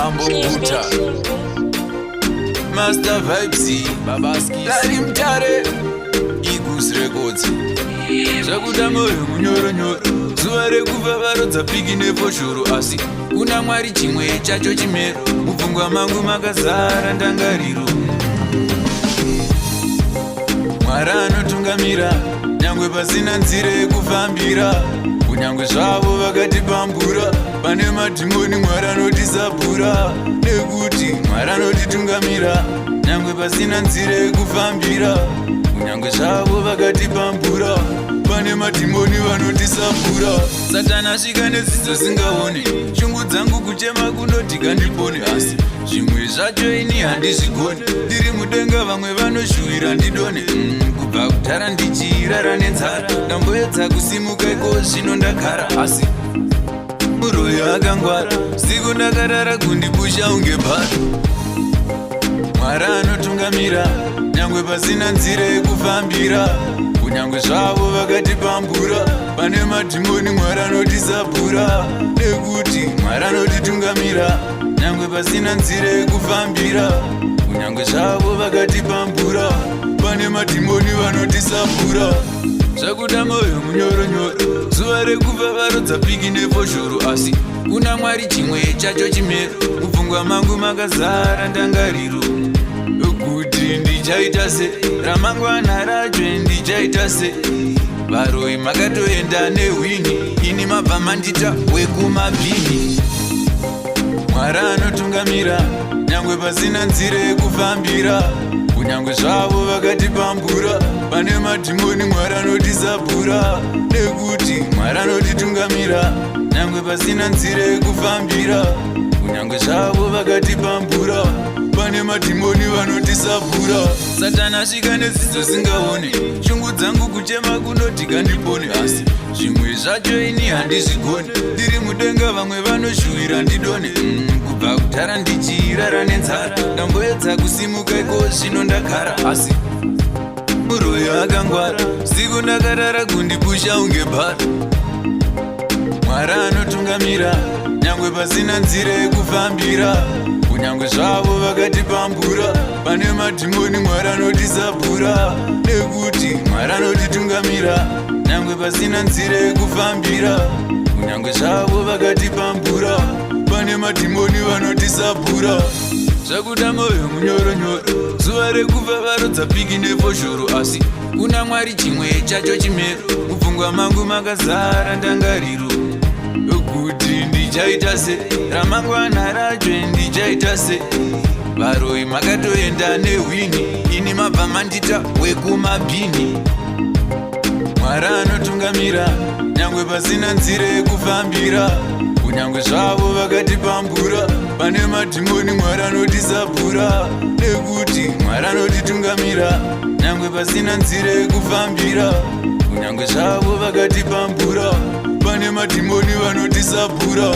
Mambo Mbuta Master Vibes Babaski Lari Mtare Igus Records Zvakuda moyo munyoro nyoro zuva rekufa varodza piki nefoshoro asi kuna mwari chimwe chacho chimero mupfungwa mangu makazara ndangariro Mwari anotungamira nyangwe pasina nzira yekufambira kunyangwe zvavo vakatipambura pane madhimoni Mwari anotisabhura nekuti Mwari anotitungamira nyangwe pasina nzira yekufambira kunyangwe zvavo vakatipambura pane madhimoni vanotisabhura Satana asvika neziso singaoni shungu dzangu kuchema kunoti kandipone asi zvimwe zvacho ini handizvigoni ndiri mudenga vamwe vanoshuwira ndidone kubva kutara ndichirara nenzara ndamboedza kusimuka iko zvino ndagara asi muroyo akangwara siku ndakarara kundipusha unge bhara Mwari anotungamira nyangwe pasina nzira yekufambira kunyangwe zvavo vakatipambura pane madhimoni Mwari anotisabhura nekuti Mwari anotitungamira nyangwe pasina nzira yekufambira kunyangwe zvavo vakatipambura pane madhimoni vanotisabhura zvakuda moyo munyoro nyoro zuva rekufa varodza piki nefoshoro asi kuna Mwari chimwe chacho chimero mupfungwa mangu makazara ndangariro kuti ndichaita se ramangwana racho ndichaita se varoi makatoenda nehwini ini mabva mandita wekumabhini Mwari anotungamira nyangwe pasina nzira yekufambira kunyangwe zvavo vakatipambura pane madhimoni Mwari anotisabhura nekuti Mwari anotitungamira nyangwe pasina nzira yekufambira kunyangwe zvavo vakatipambura pane madhimoni vanotisabhura Satana asvika neziso singaoni shungu dzangu kuchema kunoti kandipone asi zvimwe zvacho ini handizvigoni ndiri mudenga vamwe vanoshuwira ndidone kubva kutara ndichirara nenzara ndamboedza kusimuka iko zvino ndagara asi muroyo akangwara siku ndakarara kundipusha unge bhara Mwari anotungamira nyangwe pasina nzira yekufambira kunyangwe zvavo vakatipambura pane madhimoni Mwari anotisabhura nekuti Mwari anotitungamira nyangwe pasina nzira yekufambira kunyangwe zvavo vakatipambura pane madhimoni vanotisabhura zvakuda moyo munyoro nyoro zuva rekufa varodza piki nefoshoro asi kuna Mwari chimwe chacho chimero mupfungwa mangu makazara ndangariro kuti ndichaita se ramangwana racho ndichaita se varoi makatoenda nehwini ini mabva mandita wekumabhini Mwari anotungamira nyangwe pasina nzira yekufambira kunyangwe zvavo vakatipambura pane madhimoni Mwari anotisabhura nekuti Mwari anotitungamira nyangwe pasina nzira yekufambira kunyangwe zvavo vakatipambura pane madhimoni vanotisabhura